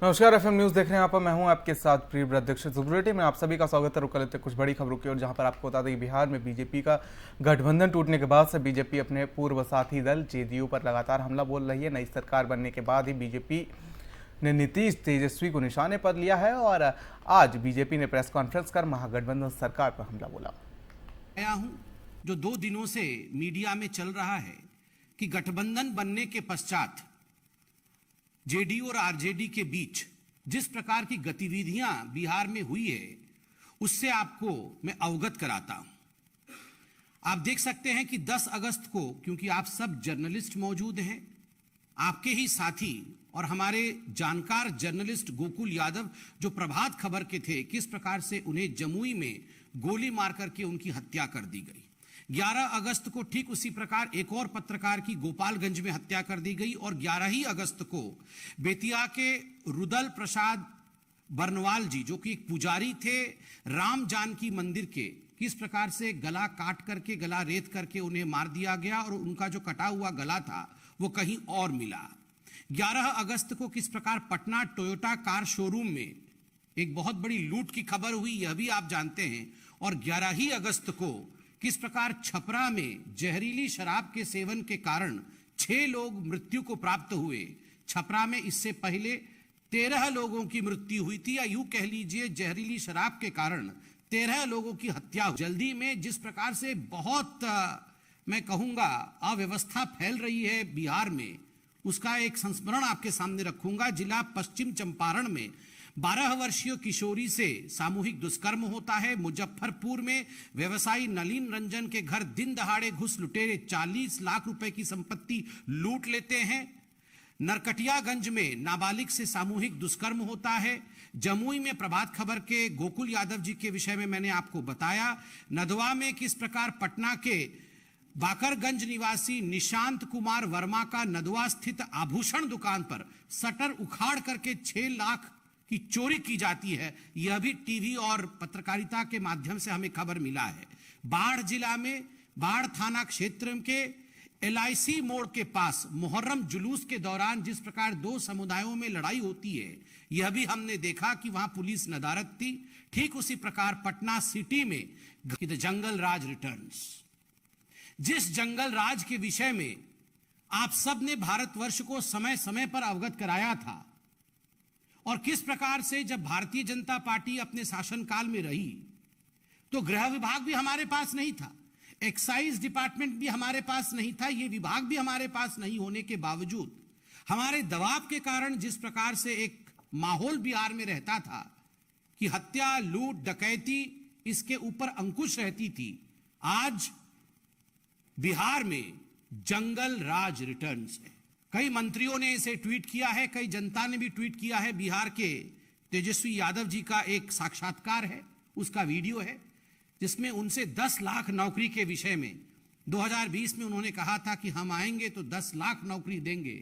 नमस्कार, FM news देख रहे हैं आप। मैं हूं आपके साथ प्रिय अध्यक्ष बुलेटिन में आप सभी का स्वागत है। रुक लेते हैं कुछ बड़ी खबरों की ओर, जहां पर आपको बता दें कि बिहार में बीजेपी का गठबंधन टूटने के बाद से बीजेपी अपने पूर्व साथी दल जेडीयू पर लगातार हमला बोल रही है। नई सरकार बनने के बाद ही बीजेपी ने नीतीश तेजस्वी को निशाने पर लिया है और आज बीजेपी ने प्रेस कॉन्फ्रेंस कर महागठबंधन सरकार पर हमला बोला। आया हूं जो 2 दिनों से मीडिया में चल रहा है कि गठबंधन बनने के पश्चात जेडीयू और आरजेडी के बीच जिस प्रकार की गतिविधियां बिहार में हुई है उससे आपको मैं अवगत कराता हूं। आप देख सकते हैं कि 10 अगस्त को, क्योंकि आप सब जर्नलिस्ट मौजूद हैं, आपके ही साथी और हमारे जानकार जर्नलिस्ट गोकुल यादव जो प्रभात खबर के थे, किस प्रकार से उन्हें जमुई में गोली मार करके उनकी हत्या कर दी गई। 11 अगस्त को ठीक उसी प्रकार एक और पत्रकार की गोपालगंज में हत्या कर दी गई और 11 ही अगस्त को बेतिया के रुदल प्रसाद बरनवाल जी, जो कि एक पुजारी थे राम जानकी मंदिर के, किस प्रकार से गला काट करके, गला रेत करके उन्हें मार दिया गया और उनका जो कटा हुआ गला था वो कहीं और मिला। 11 अगस्त को किस प्रकार पटना टोयोटा कार शोरूम में एक बहुत बड़ी लूट की खबर हुई, यह भी आप जानते हैं। और 11 ही अगस्त को किस प्रकार छपरा में जहरीली शराब के सेवन के कारण 6 लोग मृत्यु को प्राप्त हुए। छपरा में इससे पहले 13 लोगों की मृत्यु हुई थी, या यूं कह लीजिए जहरीली शराब के कारण 13 लोगों की हत्या हुई। जल्दी में जिस प्रकार से बहुत मैं कहूंगा अव्यवस्था फैल रही है बिहार में, उसका एक संस्मरण आपके सामने रखूंगा। जिला पश्चिम चंपारण में 12 वर्षीय किशोरी से सामूहिक दुष्कर्म होता है। मुजफ्फरपुर में व्यवसायी नलिन रंजन के घर दिन दहाड़े घुस लुटेरे 40 लाख रुपए की संपत्ति लूट लेते हैं। नरकटियागंज में नाबालिग से सामूहिक दुष्कर्म होता है। जमुई में प्रभात खबर के गोकुल यादव जी के विषय में मैंने आपको बताया। नदवा में किस प्रकार पटना के बाकरगंज निवासी निशांत कुमार वर्मा का नदवा स्थित आभूषण दुकान पर शटर उखाड़ करके 6 लाख की चोरी की जाती है। यह भी टीवी और पत्रकारिता के माध्यम से हमें खबर मिला है। बाढ़ जिला में बाढ़ थाना क्षेत्र के LIC मोड़ के पास मुहर्रम जुलूस के दौरान जिस प्रकार 2 समुदायों में लड़ाई होती है, यह भी हमने देखा कि वहां पुलिस नदारद थी। ठीक उसी प्रकार पटना सिटी में द जंगल राज रिटर्न्स, जिस जंगल राज के विषय में आप सब ने भारतवर्ष को समय समय पर अवगत कराया था, और किस प्रकार से जब भारतीय जनता पार्टी अपने शासनकाल में रही तो गृह विभाग भी हमारे पास नहीं था, एक्साइज डिपार्टमेंट भी हमारे पास नहीं था, ये विभाग भी हमारे पास नहीं होने के बावजूद हमारे दबाव के कारण जिस प्रकार से एक माहौल बिहार में रहता था कि हत्या, लूट, डकैती, इसके ऊपर अंकुश रहती थी, आज बिहार में जंगल राज रिटर्न्स है। कई मंत्रियों ने इसे ट्वीट किया है, कई जनता ने भी ट्वीट किया है। बिहार के तेजस्वी यादव जी का एक साक्षात्कार है, उसका वीडियो है, जिसमें उनसे 10 लाख नौकरी के विषय में 2020 में उन्होंने कहा था कि हम आएंगे तो 10 लाख नौकरी देंगे।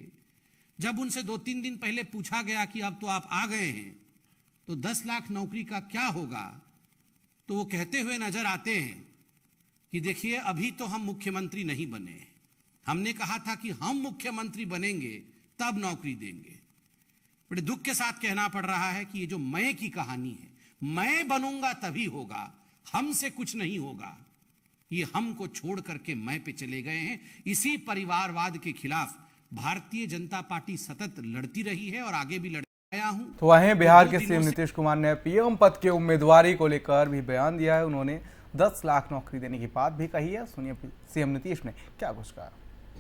जब उनसे 2-3 दिन पहले पूछा गया कि अब तो आप आ गए हैं तो 10 लाख नौकरी का क्या होगा, तो वो कहते हुए नजर आते हैं कि देखिए अभी तो हम मुख्यमंत्री नहीं बने, हमने कहा था कि हम मुख्यमंत्री बनेंगे तब नौकरी देंगे। बड़े दुख के साथ कहना पड़ रहा है कि ये जो मैं की कहानी है, मैं बनूंगा तभी होगा, हमसे कुछ नहीं होगा, ये हमको छोड़ करके मैं पे चले गए हैं। इसी परिवारवाद के खिलाफ भारतीय जनता पार्टी सतत लड़ती रही है और आगे भी लड़ाया हूं। तो वहीं बिहार के सीएम नीतीश कुमार ने पीएम पद के उम्मीदवारी को लेकर भी बयान दिया है। उन्होंने 10 लाख नौकरी देने की बात भी कही है। सुनिए सीएम नीतीश ने क्या कुछ कहा।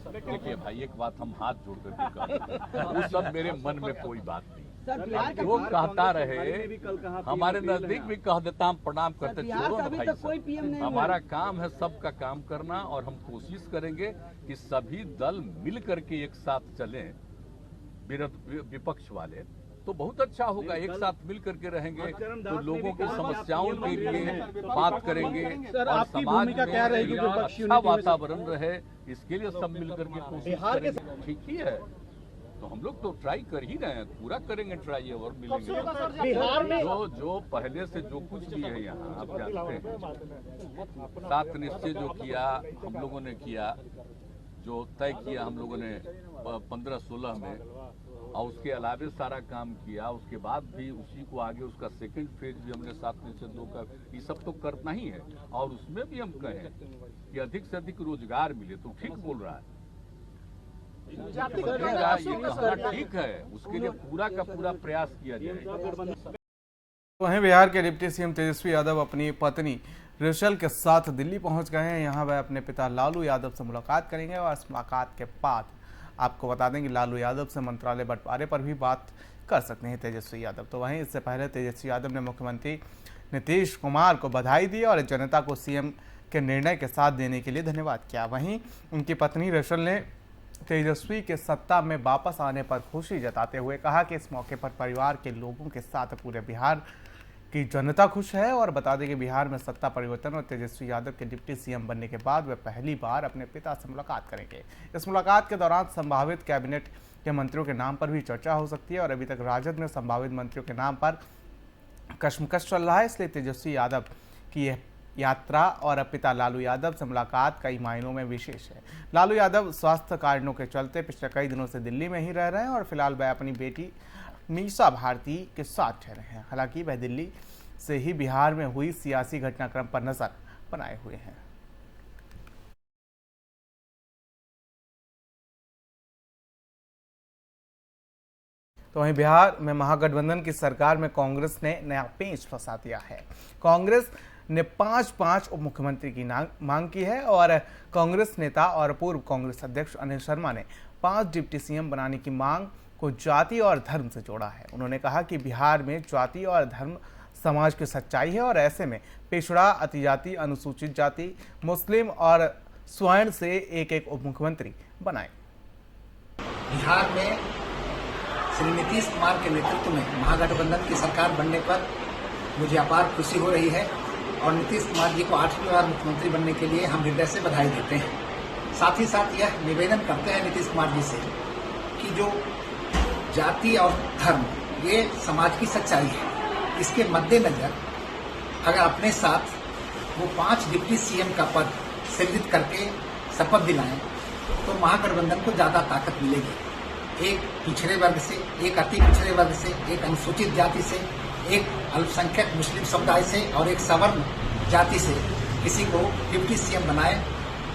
देखिए भाई, एक बात हम हाथ जोड़ कर कहते हैं, वो सब मेरे मन में कोई बात नहीं। जो कहता रहे, हमारे नजदीक भी कह देता, हम प्रणाम करते, छोड़ो ना भाई। हमारा काम है सबका काम करना, और हम कोशिश करेंगे कि सभी दल मिल करके एक साथ चलें। विपक्ष वाले तो बहुत अच्छा होगा, एक साथ मिल करके रहेंगे तो लोगों की समस्याओं के लिए बात करेंगे और समाज में अच्छा वातावरण रहे, इसके लिए सब मिल करके कोशिश करेंगे। ठीक ही है, तो हम लोग तो ट्राई कर ही रहे हैं, पूरा करेंगे ट्राई और मिलेंगे। बिहार में जो पहले से जो कुछ भी है यहाँ आप जानते हैं, 7 निश्चय जो किया हम लोगों ने किया, जो तय किया हम लोगों ने 15-16 में, और उसके अलावे सारा काम किया। उसके बाद भी उसी को आगे उसका सेकंड फेज भी हमने 7 में से 2 का, ये सब तो करना ही है। और उसमें भी हम कहें कि अधिक से अधिक रोजगार मिले, तो ठीक बोल रहा है, ये कहना ठीक है, उसके लिए पूरा का पूरा प्रयास किया जाएगा। वहीं बिहार के डिप्टी सीएम तेजस्वी यादव अपनी पत्नी रेचल के साथ दिल्ली पहुंच गए हैं। यहां वह अपने पिता लालू यादव से मुलाकात करेंगे और इस मुलाकात के बाद आपको बता दें कि लालू यादव से मंत्रालय बंटवारे पर भी बात कर सकते हैं तेजस्वी यादव। तो वहीं इससे पहले तेजस्वी यादव ने मुख्यमंत्री नीतीश कुमार को बधाई दी और जनता को सीएम के निर्णय के साथ देने के लिए धन्यवाद किया। वहीं उनकी पत्नी रेचल ने तेजस्वी के सत्ता में वापस आने पर खुशी जताते हुए कहा कि इस मौके पर परिवार के लोगों के साथ पूरे बिहार की जनता खुश है। और बता दें कि बिहार में सत्ता परिवर्तन और तेजस्वी यादव के डिप्टी सीएम बनने के बाद वे पहली बार अपने पिता से मुलाकात करेंगे। इस मुलाकात के दौरान संभावित कैबिनेट के मंत्रियों के नाम पर भी चर्चा हो सकती है और अभी तक राजद में संभावित मंत्रियों के नाम पर कश्मकश चल रहा है। इसलिए तेजस्वी यादव की यह यात्रा और पिता लालू यादव से मुलाकात कई मायनों में विशेष है। लालू यादव स्वास्थ्य कारणों के चलते पिछले कई दिनों से दिल्ली में ही रह रहे हैं और फिलहाल वह अपनी बेटी मीसा भारती के साथ ठहरे हैं। हालांकि वह दिल्ली से ही बिहार में हुई सियासी घटनाक्रम पर नजर बनाए हुए हैं। तो वहीं बिहार में महागठबंधन की सरकार में कांग्रेस ने नया पेंच फंसा दिया है। कांग्रेस ने 5 उप मुख्यमंत्री की मांग की है और कांग्रेस नेता और पूर्व कांग्रेस अध्यक्ष अनिल शर्मा ने 5 डिप्टी सीएम बनाने की मांग को जाति और धर्म से जोड़ा है। उन्होंने कहा कि बिहार में जाति और धर्म समाज की सच्चाई है और ऐसे में पिछड़ा, अतिजाति, अनुसूचित जाति, मुस्लिम और स्वर्ण से एक उप मुख्यमंत्री बनाए। बिहार में श्री नीतीश कुमार के नेतृत्व में महागठबंधन की सरकार बनने पर मुझे अपार खुशी हो रही है और नीतीश कुमार जी को 8वीं बार मुख्यमंत्री बनने के लिए हम हृदय से बधाई देते हैं। साथ ही साथ यह निवेदन करते हैं नीतीश कुमार जी से कि जो जाति और धर्म ये समाज की सच्चाई है, इसके मद्देनजर अगर अपने साथ वो 5 डिप्टी सीएम का पद सृजित करके शपथ दिलाएं तो महागठबंधन को ज्यादा ताकत मिलेगी। एक पिछड़े वर्ग से, एक अति पिछड़े वर्ग से, एक अनुसूचित जाति से, एक अल्पसंख्यक मुस्लिम समुदाय से और एक सवर्ण जाति से किसी को डिप्टी सीएम बनाए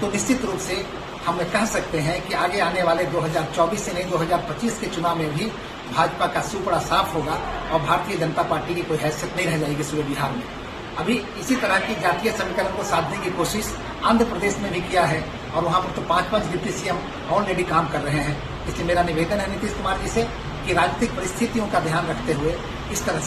तो निश्चित रूप से हम कह सकते हैं कि आगे आने वाले 2024 से नहीं 2025 के चुनाव में भी भाजपा का सूपड़ा साफ होगा और भारतीय जनता पार्टी की कोई हैसियत नहीं रह जाएगी सूबे बिहार में। अभी इसी तरह की जातीय समीकरण को साधने की कोशिश आंध्र प्रदेश में भी किया है और वहां पर तो 5 डिप्टी सीएम ऑलरेडी काम कर रहे हैं। इसलिए मेरा निवेदन है नीतीश कुमार जी से कि राजनीतिक परिस्थितियों का ध्यान रखते हुए इस तरह से